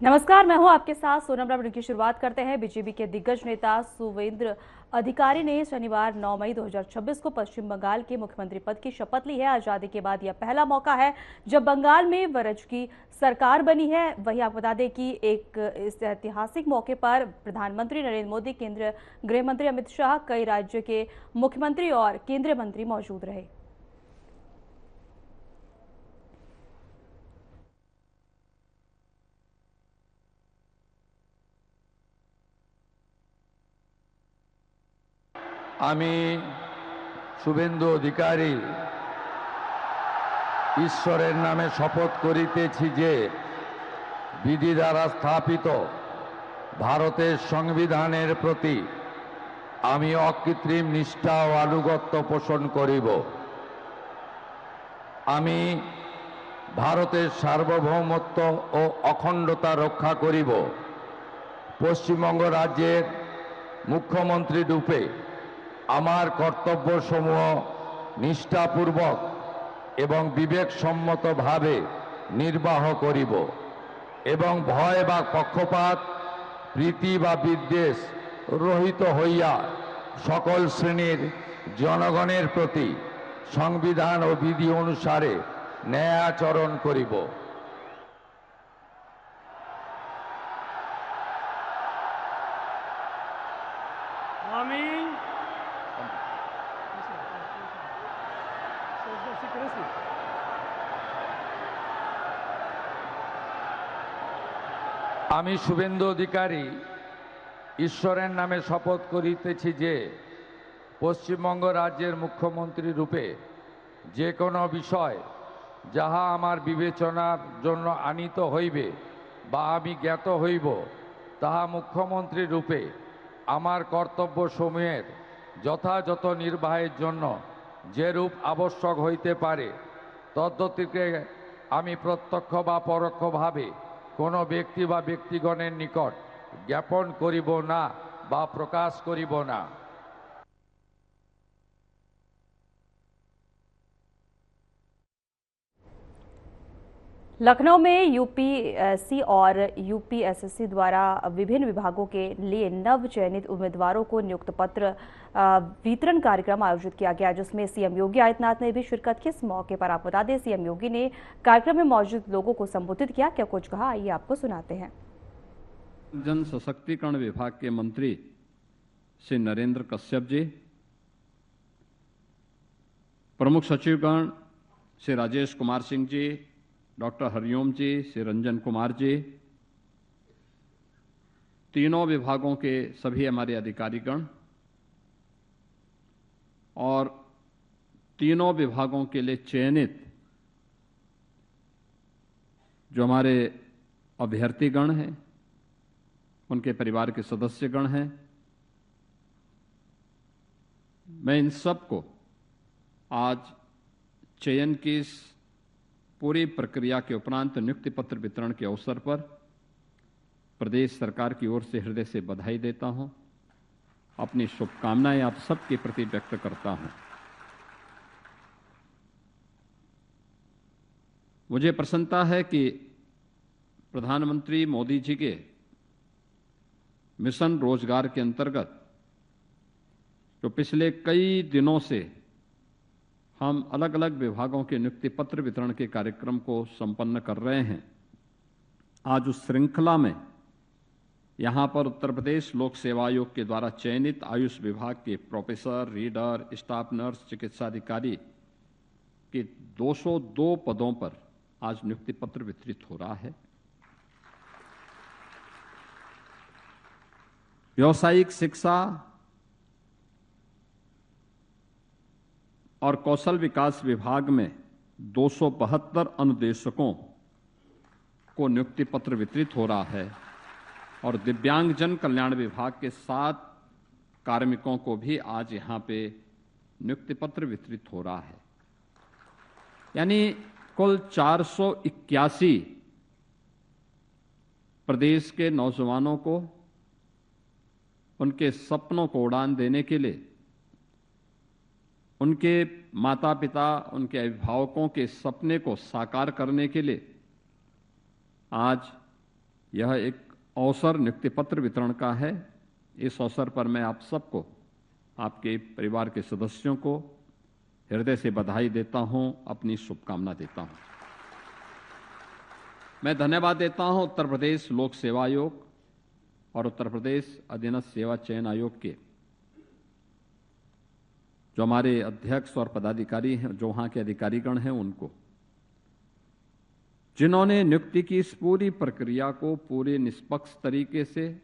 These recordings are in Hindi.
नमस्कार, मैं हूं आपके साथ सोनम रावण। की शुरुआत करते हैं। बीजेपी के दिग्गज नेता सुवेंद्र अधिकारी ने शनिवार 9 मई 2026 को पश्चिम बंगाल के मुख्यमंत्री पद की शपथ ली है। आजादी के बाद यह पहला मौका है जब बंगाल में वरज की सरकार बनी है। वहीं आपको बता दें कि इस ऐतिहासिक मौके पर प्रधानमंत्री नरेंद्र मोदी, केंद्रीय गृह मंत्री अमित शाह, कई राज्य के मुख्यमंत्री और केंद्रीय मंत्री मौजूद रहे। আমি শুভেন্দু অধিকারী ঈশ্বরের নামে শপথ করিতেছি যে বিধি দ্বারা স্থাপিত ভারতের সংবিধানের প্রতি আমি অকৃত্রিম নিষ্ঠা ও আনুগত্য পোষণ করিব। আমি ভারতের সার্বভৌমত্ব ও অখণ্ডতা রক্ষা করিব। পশ্চিমবঙ্গ রাজ্যের মুখ্যমন্ত্রী রূপে আমার কর্তব্যসমূহ নিষ্ঠাপূর্বক এবং বিবেকসম্মতভাবে নির্বাহ করিব এবং ভয় বা পক্ষপাত, প্রীতি বা বিদ্বেষ রহিত হইয়া সকল শ্রেণীর জনগণের প্রতি সংবিধান ও বিধি অনুসারে ন্যায় আচরণ করিব। আমি আমি শুভেন্দু অধিকারী ঈশ্বরের নামে শপথ করিতেছি যে পশ্চিমবঙ্গ রাজ্যের মুখ্যমন্ত্রী রূপে যে কোনো বিষয় যাহা আমার বিবেচনার জন্য আনিত হইবে বা আমি জ্ঞাত হইব, তাহা মুখ্যমন্ত্রী রূপে আমার কর্তব্যসমূহের যথাযথ নির্বাহের জন্য যেরূপ আবশ্যক হইতে পারে তদ্গতিকে আমি প্রত্যক্ষ বা পরোক্ষভাবে কোনো ব্যক্তি বা ব্যক্তিগণের নিকট জ্ঞাপন করিব না বা প্রকাশ করিব না। लखनऊ में यूपीएससी और यूपीएसएससी द्वारा विभिन्न विभागों के लिए नव चयनित उम्मीदवारों को नियुक्त पत्र वितरण कार्यक्रम आयोजित किया गया, जिसमें सीएम योगी आदित्यनाथ ने भी शिरकत की। इस मौके पर आपको बता दें, सीएम योगी ने कार्यक्रम में मौजूद लोगों को संबोधित किया। क्या कुछ कहा, आइए आपको सुनाते हैं। जन सशक्तिकरण विभाग के मंत्री श्री नरेंद्र कश्यप जी, प्रमुख सचिवगण श्री राजेश कुमार सिंह जी, डॉक्टर हरिओम जी, श्री रंजन कुमार जी, तीनों विभागों के सभी हमारे अधिकारीगण और तीनों विभागों के लिए चयनित जो हमारे अभ्यर्थीगण हैं, उनके परिवार के सदस्यगण हैं, मैं इन सबको आज चयन की इस पूरी प्रक्रिया के उपरांत नियुक्ति पत्र वितरण के अवसर पर प्रदेश सरकार की ओर से हृदय से बधाई देता हूं। अपनी शुभकामनाएं आप सबके प्रति व्यक्त करता हूं। मुझे प्रसन्नता है कि प्रधानमंत्री मोदी जी के मिशन रोजगार के अंतर्गत जो पिछले कई दिनों से हम अलग अलग विभागों के नियुक्ति पत्र वितरण के कार्यक्रम को संपन्न कर रहे हैं, आज उस श्रृंखला में यहां पर उत्तर प्रदेश लोक सेवा आयोग के द्वारा चयनित आयुष विभाग के प्रोफेसर, रीडर, स्टाफ नर्स, चिकित्सा अधिकारी के 202 पदों पर आज नियुक्ति पत्र वितरित हो रहा है। व्यावसायिक शिक्षा और कौशल विकास विभाग में 272 अनुदेशकों को नियुक्ति पत्र वितरित हो रहा है और दिव्यांगजन कल्याण विभाग के 7 कार्मिकों को भी आज यहां पे नियुक्ति पत्र वितरित हो रहा है। यानी कुल 481 प्रदेश के नौजवानों को उनके सपनों को उड़ान देने के लिए, उनके माता पिता, उनके अभिभावकों के सपने को साकार करने के लिए आज यह एक अवसर नियुक्ति पत्र वितरण का है। इस अवसर पर मैं आप सबको, आपके परिवार के सदस्यों को हृदय से बधाई देता हूं, अपनी शुभकामना देता हूं। मैं धन्यवाद देता हूं उत्तर प्रदेश लोक सेवा आयोग और उत्तर प्रदेश अधीनस्थ सेवा चयन आयोग के जो हमारे अध्यक्ष और पदाधिकारी हैं, जो वहां के अधिकारीगण हैं, उनको, जिन्होंने नियुक्ति की इस पूरी प्रक्रिया को पूरे निष्पक्ष तरीके से,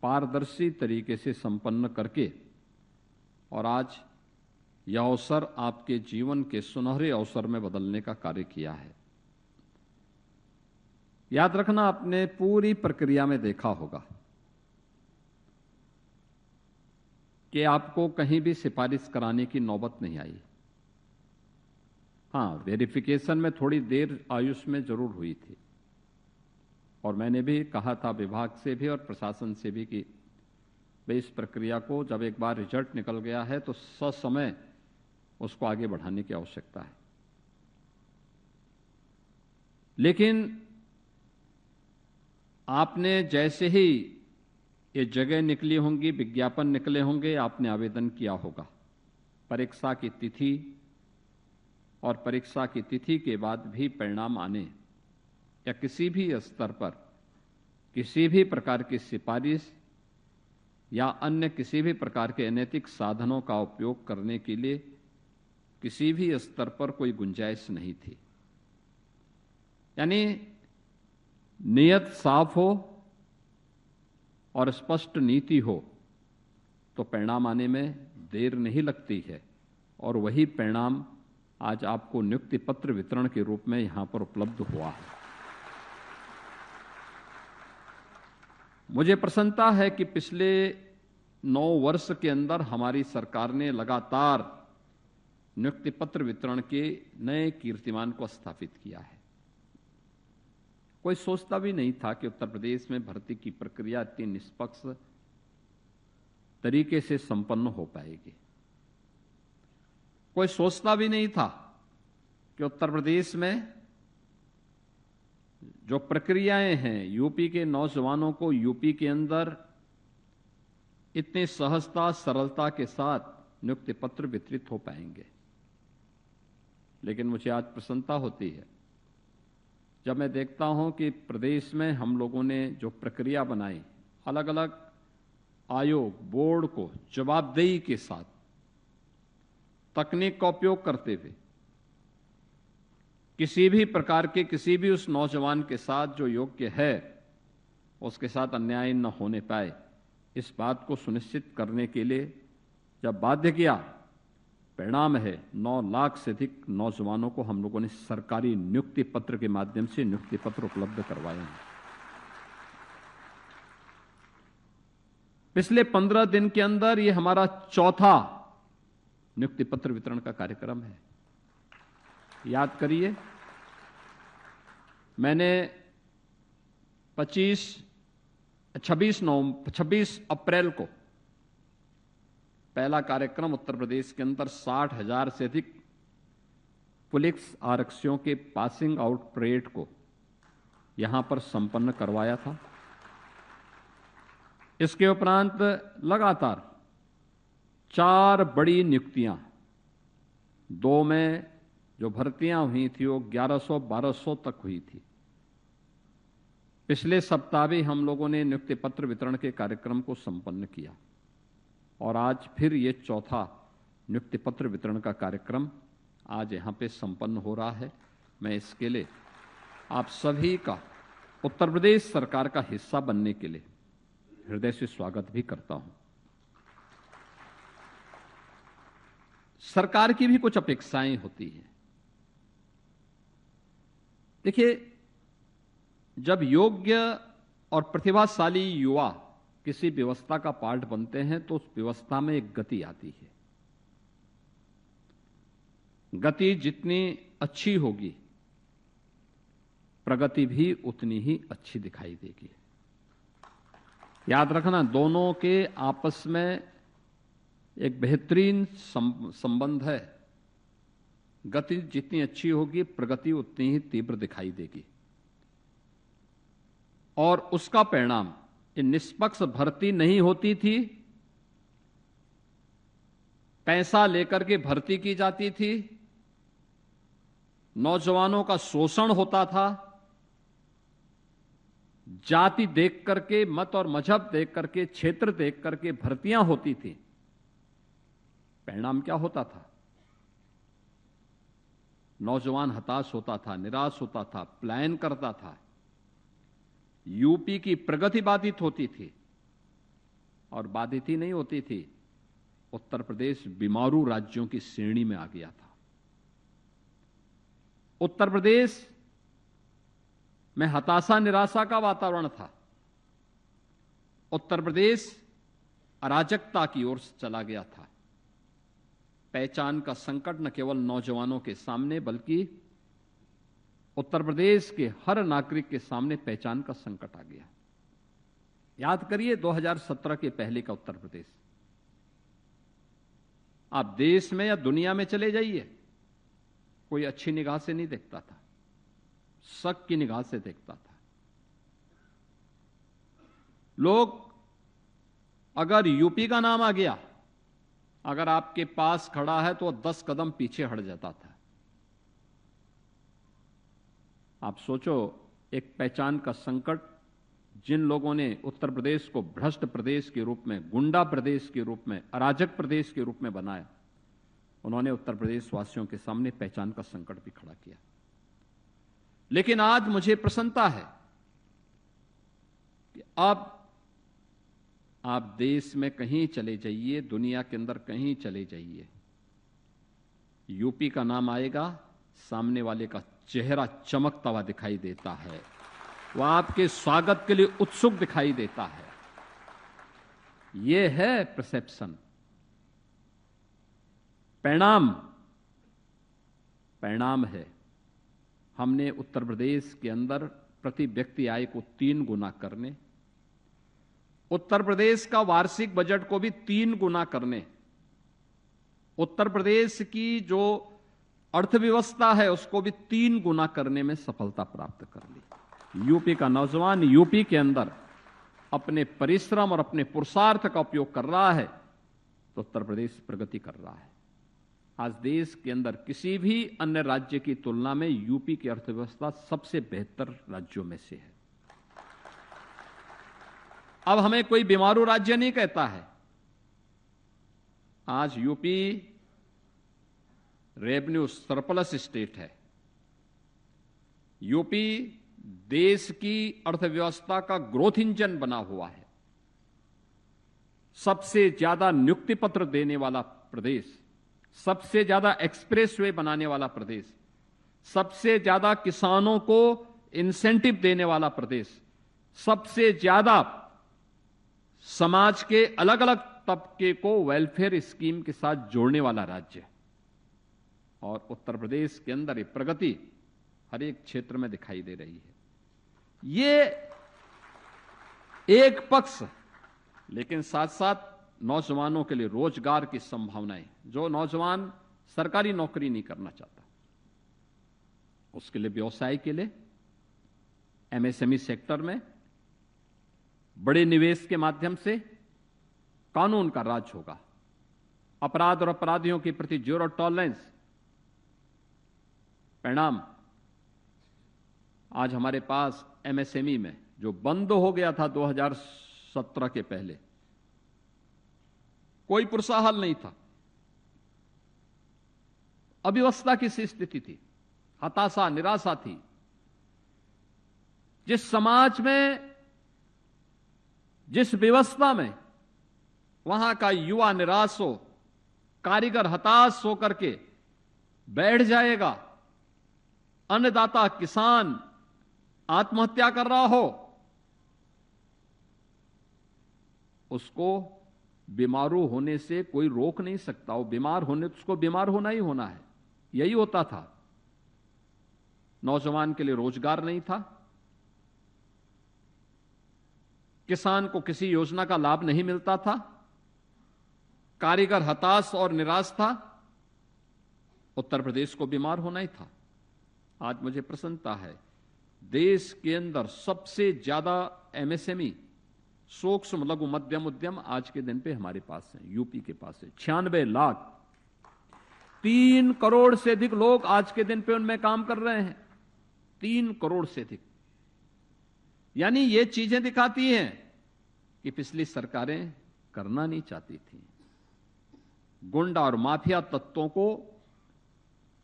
पारदर्शी तरीके से संपन्न करके और आज यह अवसर आपके जीवन के सुनहरे अवसर में बदलने का कार्य किया है। याद रखना, आपने पूरी प्रक्रिया में देखा होगा कि आपको कहीं भी सिफारिश कराने की नौबत नहीं आई। हाँ, वेरिफिकेशन में थोड़ी देर आयुष में जरूर हुई थी और मैंने भी कहा था विभाग से भी और प्रशासन से भी कि भाई इस प्रक्रिया को जब एक बार रिजल्ट निकल गया है तो ससमय उसको आगे बढ़ाने की आवश्यकता है। लेकिन आपने जैसे ही ये जगह निकली होंगी, विज्ञापन निकले होंगे, आपने आवेदन किया होगा। परीक्षा की तिथि और परीक्षा की तिथि के बाद भी परिणाम आने या किसी भी स्तर पर किसी भी प्रकार की सिफारिश या अन्य किसी भी प्रकार के अनैतिक साधनों का उपयोग करने के लिए किसी भी स्तर पर कोई गुंजाइश नहीं थी। यानी नियत साफ हो और स्पष्ट नीति हो तो परिणाम आने में देर नहीं लगती है और वही परिणाम आज आपको नियुक्ति पत्र वितरण के रूप में यहां पर उपलब्ध हुआ है। मुझे प्रसन्नता है कि पिछले 9 वर्ष के अंदर हमारी सरकार ने लगातार नियुक्ति पत्र वितरण के नए कीर्तिमान को स्थापित किया है। कोई सोचता भी नहीं था कि उत्तर प्रदेश में भर्ती की प्रक्रिया इतनी निष्पक्ष तरीके से संपन्न हो पाएगी। कोई सोचता भी नहीं था कि उत्तर प्रदेश में जो प्रक्रियाएं हैं, यूपी के नौजवानों को यूपी के अंदर इतनी सहजता, सरलता के साथ नियुक्ति पत्र वितरित हो पाएंगे। लेकिन मुझे आज प्रसन्नता होती है जब मैं देखता हूं कि प्रदेश में हम लोगों ने जो प्रक्रिया बनाई, अलग अलग आयोग, बोर्ड को जवाबदेही के साथ तकनीक का उपयोग करते हुए किसी भी प्रकार के किसी भी उस नौजवान के साथ जो योग्य है उसके साथ अन्याय न होने पाए, इस बात को सुनिश्चित करने के लिए जब बाध्य किया, परिणाम है 9 लाख से अधिक नौजवानों को हम लोगों ने सरकारी नियुक्ति पत्र के माध्यम से नियुक्ति पत्र उपलब्ध करवाए हैं। पिछले 15 दिन के अंदर ये हमारा चौथा नियुक्ति पत्र वितरण का कार्यक्रम है। याद करिए, मैंने 26 अप्रैल को पहला कार्यक्रम उत्तर प्रदेश के अंदर 60,000 से अधिक पुलिस आरक्षियों के पासिंग आउट परेड को यहां पर संपन्न करवाया था। इसके उपरांत लगातार 4 बड़ी नियुक्तियां, 2 में जो भर्तियां हुई थी वो 1100-1200 तक हुई थी। पिछले सप्ताह भी हम लोगों ने नियुक्ति पत्र वितरण के कार्यक्रम को संपन्न किया और आज फिर ये चौथा नियुक्ति पत्र वितरण का कार्यक्रम आज यहां पे संपन्न हो रहा है। मैं इसके लिए आप सभी का उत्तर प्रदेश सरकार का हिस्सा बनने के लिए हृदय से स्वागत भी करता हूं। सरकार की भी कुछ अपेक्षाएं होती हैं। देखिए, जब योग्य और प्रतिभाशाली युवा किसी व्यवस्था का पार्ट बनते हैं तो उस व्यवस्था में एक गति आती है। गति जितनी अच्छी होगी, प्रगति भी उतनी ही अच्छी दिखाई देगी। याद रखना, दोनों के आपस में एक बेहतरीन संबंध है। गति जितनी अच्छी होगी, प्रगति उतनी ही तीव्र दिखाई देगी। और उसका परिणाम ये निष्पक्ष भर्ती नहीं होती थी, पैसा लेकर के भर्ती की जाती थी, नौजवानों का शोषण होता था, जाति देख करके, मत और मजहब देख करके, क्षेत्र देख करके भर्तियां होती थी। परिणाम क्या होता था? नौजवान हताश होता था, निराश होता था, पलायन करता था। यूपी की प्रगति बाधित होती थी, और बाधित ही नहीं होती थी, उत्तर प्रदेश बीमारू राज्यों की श्रेणी में आ गया था। उत्तर प्रदेश में हताशा निराशा का वातावरण था। उत्तर प्रदेश अराजकता की ओर चला गया था। पहचान का संकट न केवल नौजवानों के सामने, बल्कि उत्तर प्रदेश के हर नागरिक के सामने पहचान का संकट आ गया। याद करिए 2017 के पहले का उत्तर प्रदेश। आप देश में या दुनिया में चले जाइए, कोई अच्छी निगाह से नहीं देखता था, शक की निगाह से देखता था। लोग अगर यूपी का नाम आ गया, अगर आपके पास खड़ा है तो 10 कदम पीछे हट जाता था। आप सोचो, एक पहचान का संकट, जिन लोगों ने उत्तर प्रदेश को भ्रष्ट प्रदेश के रूप में, गुंडा प्रदेश के रूप में, अराजक प्रदेश के रूप में बनाया, उन्होंने उत्तर प्रदेश वासियों के सामने पहचान का संकट भी खड़ा किया। लेकिन आज मुझे प्रसन्नता है कि अब आप देश में कहीं चले जाइए, दुनिया के अंदर कहीं चले जाइए, यूपी का नाम आएगा, सामने वाले का चेहरा चमकता हुआ दिखाई देता है, वह आपके स्वागत के लिए उत्सुक दिखाई देता है। यह है परसेप्शन। परिणाम है, हमने उत्तर प्रदेश के अंदर प्रति व्यक्ति आय को 3 गुना करने, उत्तर प्रदेश का वार्षिक बजट को भी 3 गुना करने, उत्तर प्रदेश की जो अर्थव्यवस्था है उसको भी 3 गुना करने में सफलता प्राप्त कर ली। यूपी का नौजवान यूपी के अंदर अपने परिश्रम और अपने पुरुषार्थ का उपयोग कर रहा है तो उत्तर प्रदेश प्रगति कर रहा है। आज देश के अंदर किसी भी अन्य राज्य की तुलना में यूपी की अर्थव्यवस्था सबसे बेहतर राज्यों में से है। अब हमें कोई बीमारू राज्य नहीं कहता है। आज यूपी रेवेन्यू सरप्लस स्टेट है। यूपी देश की अर्थव्यवस्था का ग्रोथ इंजन बना हुआ है। सबसे ज्यादा नियुक्ति पत्र देने वाला प्रदेश, सबसे ज्यादा एक्सप्रेसवे बनाने वाला प्रदेश, सबसे ज्यादा किसानों को इंसेंटिव देने वाला प्रदेश, सबसे ज्यादा समाज के अलग अलग तबके को वेलफेयर स्कीम के साथ जोड़ने वाला राज्य। और उत्तर प्रदेश के अंदर ये प्रगति हर एक क्षेत्र में दिखाई दे रही है। ये एक पक्ष, लेकिन साथ साथ नौजवानों के लिए रोजगार की संभावनाएं, जो नौजवान सरकारी नौकरी नहीं करना चाहता उसके लिए व्यवसाय के लिए एमएसएमई सेक्टर में बड़े निवेश के माध्यम से कानून का राज होगा। अपराध और अपराधियों के प्रति जीरो टॉलरेंस। परिणाम आज हमारे पास एमएसएमई में जो बंद हो गया था 2017 के पहले, कोई पुरसाहल नहीं था, अव्यवस्था की सी स्थिति थी, हताशा निराशा थी। जिस समाज में, जिस व्यवस्था में वहां का युवा निराश हो, कारीगर हताश होकर के बैठ जाएगा, अन्नदाता किसान आत्महत्या कर रहा हो, उसको बीमारू होने से कोई रोक नहीं सकता। वो बीमार होने तो उसको बीमार होना ही होना है। यही होता था। नौजवान के लिए रोजगार नहीं था, किसान को किसी योजना का लाभ नहीं मिलता था, कारीगर हताश और निराश था, उत्तर प्रदेश को बीमार होना ही था। आज मुझे प्रसन्नता है देश के अंदर सबसे ज्यादा एमएसएमई, सूक्ष्म लघु मध्यम उद्यम आज के दिन पे हमारे पास है, यूपी के पास है 96 लाख। 3 करोड़ से अधिक लोग आज के दिन पे उनमें काम कर रहे हैं, 3 करोड़ से अधिक। यानी ये चीजें दिखाती हैं कि पिछली सरकारें करना नहीं चाहती थी। गुंडा और माफिया तत्वों को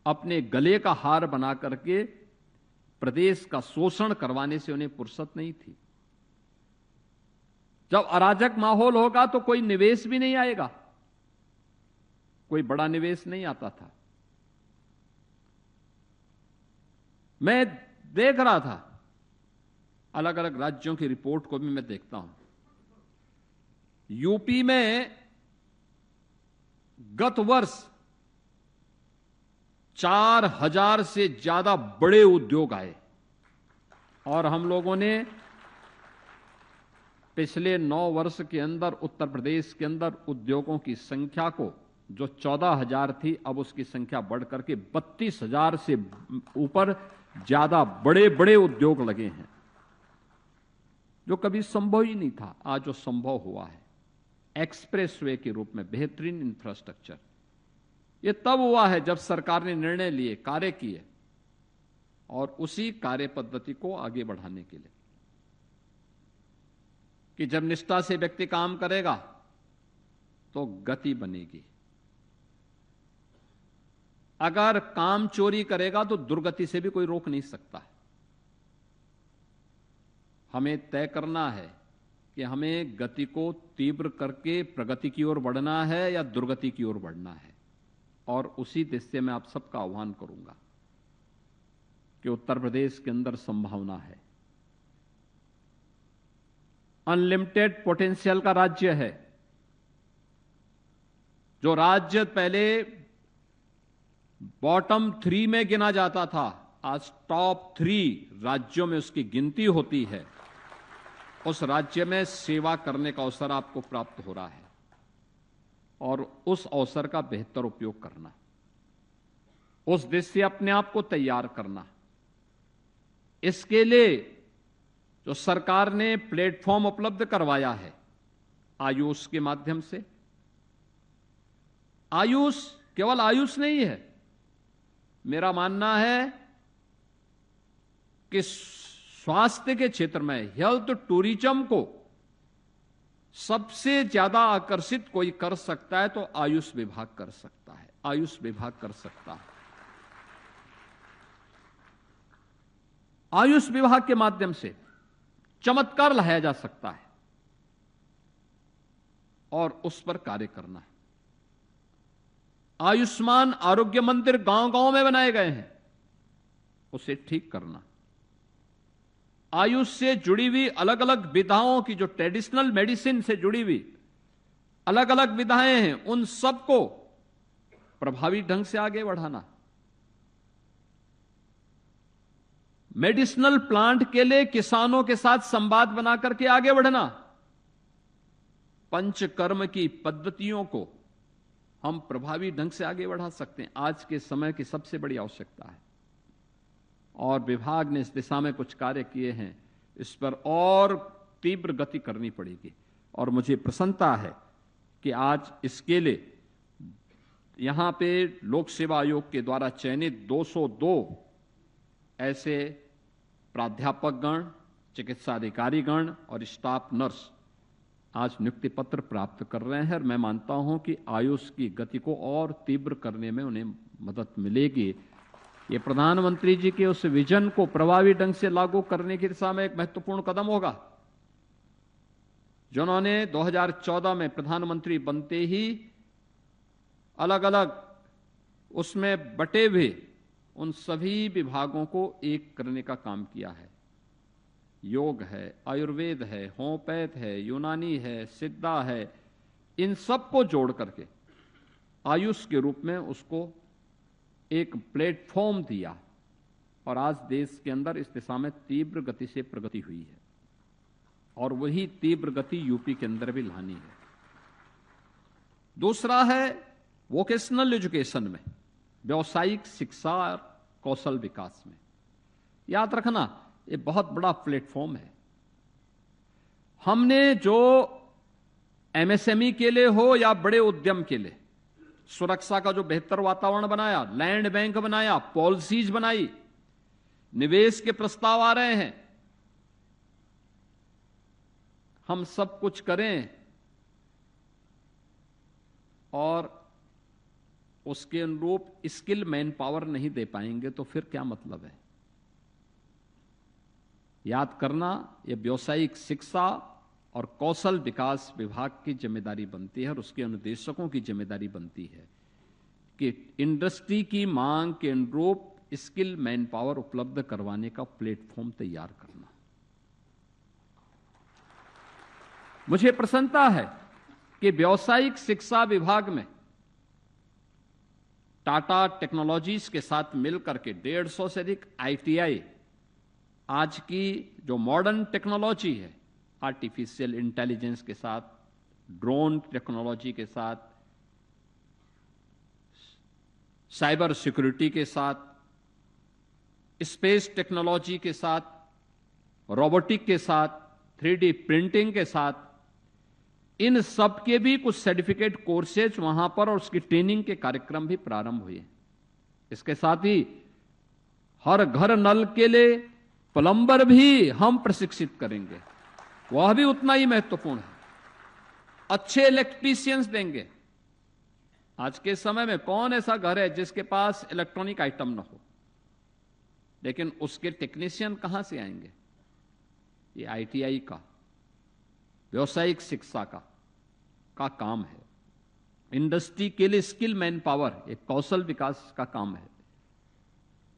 अपने गले का हार बना करके प्रदेश का शोषण करवाने से उन्हें फुर्सत नहीं थी। जब अराजक माहौल होगा तो कोई निवेश भी नहीं आएगा, कोई बड़ा निवेश नहीं आता था। मैं देख रहा था अलग अलग राज्यों की रिपोर्ट को भी मैं देखता हूं। यूपी में गत वर्ष 4000 से ज्यादा बड़े उद्योग आए और हम लोगों ने पिछले 9 वर्ष के अंदर उत्तर प्रदेश के अंदर उद्योगों की संख्या को, जो 14,000 थी, अब उसकी संख्या बढ़ करके 32,000 से ऊपर ज्यादा बड़े बड़े उद्योग लगे हैं, जो कभी संभव ही नहीं था, आज जो संभव हुआ है। एक्सप्रेसवे के रूप में बेहतरीन इंफ्रास्ट्रक्चर, ये तब हुआ है जब सरकार ने निर्णय लिए, कार्य किए, और उसी कार्य पद्धति को आगे बढ़ाने के लिए कि जब निष्ठा से व्यक्ति काम करेगा तो गति बनेगी, अगर काम चोरी करेगा तो दुर्गति से भी कोई रोक नहीं सकता। हमें तय करना है कि हमें गति को तीव्र करके प्रगति की ओर बढ़ना है या दुर्गति की ओर बढ़ना है, और उसी दिशा में आप सबका आह्वान करूंगा कि उत्तर प्रदेश के अंदर संभावना है, अनलिमिटेड पोटेंशियल का राज्य है। जो राज्य पहले बॉटम 3 में गिना जाता था, आज टॉप 3 राज्यों में उसकी गिनती होती है। उस राज्य में सेवा करने का अवसर आपको प्राप्त हो रहा है और उस अवसर का बेहतर उपयोग करना, उस दिशा से अपने आप को तैयार करना। इसके लिए जो सरकार ने प्लेटफॉर्म उपलब्ध करवाया है आयुष के माध्यम से, आयुष केवल आयुष नहीं है, मेरा मानना है कि स्वास्थ्य के क्षेत्र में हेल्थ टूरिज्म को सबसे ज्यादा आकर्षित कोई कर सकता है तो आयुष विभाग कर सकता है, आयुष विभाग कर सकता है। आयुष विभाग के माध्यम से चमत्कार लाया जा सकता है और उस पर कार्य करना है। आयुष्मान आरोग्य मंदिर गांव-गांव में बनाए गए हैं, उसे ठीक करना। आयुष से जुड़ी हुई अलग अलग विधाओं की, जो ट्रेडिशनल मेडिसिन से जुड़ी हुई अलग अलग विधाएं हैं, उन सबको प्रभावी ढंग से आगे बढ़ाना। मेडिसिनल प्लांट के लिए किसानों के साथ संवाद बना करके आगे बढ़ना। पंचकर्म की पद्धतियों को हम प्रभावी ढंग से आगे बढ़ा सकते हैं, आज के समय की सबसे बड़ी आवश्यकता है। और विभाग ने इस दिशा में कुछ कार्य किए हैं, इस पर और तीव्र गति करनी पड़ेगी। और मुझे प्रसन्नता है कि आज इसके लिए यहां पे लोक सेवा आयोग के द्वारा चयनित 202 ऐसे प्राध्यापकगण, चिकित्सा अधिकारीगण और स्टाफ नर्स आज नियुक्ति पत्र प्राप्त कर रहे हैं। और मैं मानता हूं कि आयुष की गति को और तीव्र करने में उन्हें मदद मिलेगी। ये प्रधानमंत्री जी के उस विजन को प्रभावी ढंग से लागू करने की दिशा में एक महत्वपूर्ण कदम होगा, जिन्होंने 2014 में प्रधानमंत्री बनते ही अलग अलग उसमें बटे हुए उन सभी विभागों को एक करने का काम किया है। योग है, आयुर्वेद है, होम्योपैथ है, यूनानी है, सिद्धा है, इन सबको जोड़ करके आयुष के रूप में उसको एक प्लेटफॉर्म दिया और आज देश के अंदर इस दिशा में तीव्र गति से प्रगति हुई है और वही तीव्र गति यूपी के अंदर भी लानी है। दूसरा है वोकेशनल एजुकेशन में, व्यावसायिक शिक्षा और कौशल विकास में। याद रखना, ये बहुत बड़ा प्लेटफॉर्म है। हमने जो एमएसएमई के लिए हो या बड़े उद्यम के लिए सुरक्षा का जो बेहतर वातावरण बनाया, लैंड बैंक बनाया, पॉलिसीज बनाई, निवेश के प्रस्ताव आ रहे हैं, हम सब कुछ करें और उसके अनुरूप स्किल मैन पावर नहीं दे पाएंगे तो फिर क्या मतलब है। याद करना, यह व्यावसायिक शिक्षा और कौशल विकास विभाग की जिम्मेदारी बनती है और उसके अनुदेशकों की जिम्मेदारी बनती है कि इंडस्ट्री की मांग के अनुरूप स्किल मैन पावर उपलब्ध करवाने का प्लेटफॉर्म तैयार करना। मुझे प्रसन्नता है कि व्यावसायिक शिक्षा विभाग में टाटा टेक्नोलॉजीज के साथ मिलकर के 150 से अधिक आईटीआई आज की जो मॉडर्न टेक्नोलॉजी है, आर्टिफिशियल इंटेलिजेंस के साथ, ड्रोन टेक्नोलॉजी के साथ, साइबर सिक्योरिटी के साथ, स्पेस टेक्नोलॉजी के साथ, रोबोटिक के साथ, 3D प्रिंटिंग के साथ, इन सब के भी कुछ सर्टिफिकेट कोर्सेज वहां पर और उसकी ट्रेनिंग के कार्यक्रम भी प्रारंभ हुए। इसके साथ ही हर घर नल के लिए प्लम्बर भी हम प्रशिक्षित करेंगे, वह भी उतना ही महत्वपूर्ण है। अच्छे इलेक्ट्रीशियंस देंगे। आज के समय में कौन ऐसा घर है जिसके पास इलेक्ट्रॉनिक आइटम न हो, लेकिन उसके टेक्नीशियन कहां से आएंगे। ये आईटीआई का, व्यावसायिक शिक्षा का काम है। इंडस्ट्री के लिए स्किल मैन पावर, एक कौशल विकास का काम है।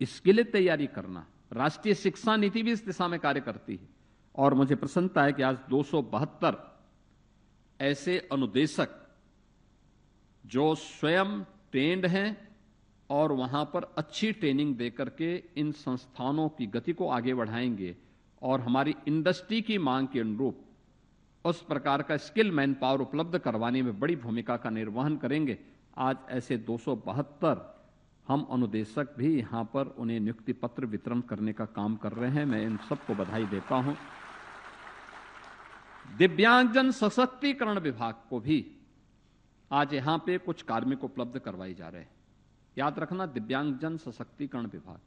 इसके लिए तैयारी करना, राष्ट्रीय शिक्षा नीति भी इस दिशा में कार्य करती है। और मुझे प्रसन्नता है कि आज 272 ऐसे अनुदेशक जो स्वयं ट्रेंड हैं और वहां पर अच्छी ट्रेनिंग देकर के इन संस्थानों की गति को आगे बढ़ाएंगे और हमारी इंडस्ट्री की मांग के अनुरूप उस प्रकार का स्किल मैन पावर उपलब्ध करवाने में बड़ी भूमिका का निर्वहन करेंगे। आज ऐसे 272 हम अनुदेशक भी यहां पर उन्हें नियुक्ति पत्र वितरण करने का काम कर रहे हैं। मैं इन सबको बधाई देता हूं। दिव्यांगजन सशक्तिकरण विभाग को भी आज यहां पे कुछ कार्मिक उपलब्ध करवाए जा रहे हैं। याद रखना, दिव्यांगजन सशक्तिकरण विभाग।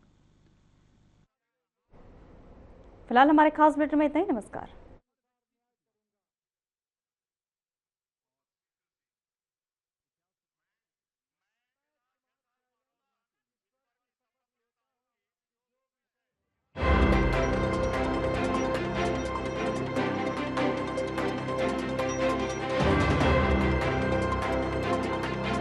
फिलहाल हमारे खास बुलेटिन में इतना ही। नमस्कार।